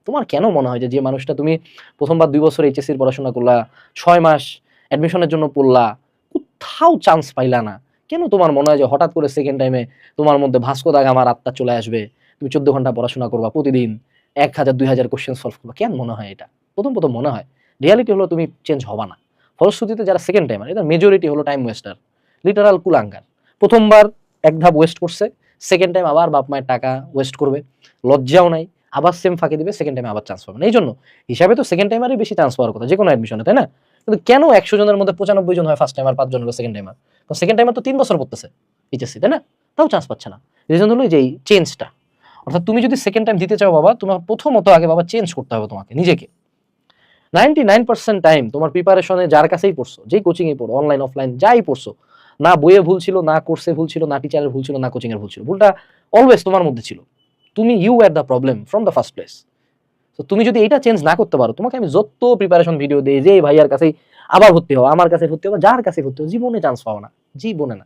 তোমার কেন মনে হয় যে মানুষটা তুমি প্রথমবার 2 বছর এইচএসসির পড়াশোনা করলা, 6 মাস অ্যাডমিশনের জন্য পড়লা, কোথাও চান্স পাইলা না, কেন তোমার মনে হয় যে হঠাৎ করে সেকেন্ড টাইমে তোমার মধ্যে ভাস্কো দা গামার আত্মা চলে আসবে, তুমি 14 ঘন্টা পড়াশোনা করবা প্রতিদিন, 1000-2000 কোশ্চেন সলভ করবা? কেন মনে হয় এটা? প্রথম মনে হয়। রিয়ালিটি হলো তুমি চেঞ্জ হবা না। ফলশ্রুতিতে যারা সেকেন্ড টাইমার, এদের মেজরিটি হলো টাইম ওয়েস্টার, লিটারাল কুলাঙ্গার। প্রথমবার এক ধাপ ওয়েস্ট করছে, সেকেন্ড টাইম আবার বাপ মায়ের টাকা ওয়েস্ট করবে, লজ্জাও নাই, আবার সেম ফাঁকি দিবে, সেকেন্ড টাইমে আবার চান্স পাবে না। এই জন্য হিসাবে তো সেকেন্ড টাইমারই বেশি চান্স পাওয়ার কথা যে কোনো অ্যাডমিশনে, তাই না? কিন্তু কেন 100 জনের মধ্যে 95 জন হয় ফার্স্ট টাইমার, 5 জন হলো সেকেন্ড টাইমার? তো সেকেন্ড টাইমার তো 3 বছর পড়তেছে এইচএসসি, তাই না? তাও চান্স পাচ্ছে না। রিজন হলো যে এই চেঞ্জটা। অর্থাৎ তুমি যদি সেকেন্ড টাইম দিতে চাও বাবা, তোমার প্রথমত আগে বাবা চেঞ্জ করতে হবে তোমাকে নিজেকে। 99% টাইম তোমার প্রিপারেশনে যার কাছেই পড়ছো, যেই কোচিং এ পড়ো, অনলাইন অফলাইন যাই পড়ছো, না বইয়ে ভুল ছিল, না কোর্সে ভুল ছিল, না টিচারের ভুল ছিল, না কোচিং এর ভুল ছিল, ভুলটা অলওয়েজ তোমার মধ্যে ছিল। তুমি you are the problem from the first place. তো তুমি যদি এটা চেঞ্জ না করতে পারো, তোমাকে আমি যত প্রিপারেশন ভিডিও দিই যে ভাইয়ার কাছেই আবার ভর্তি হও, আমার কাছে ভর্তি হও, যার কাছে ভর্তি হও, জীবনে চান্স পাও না, জীবনে না।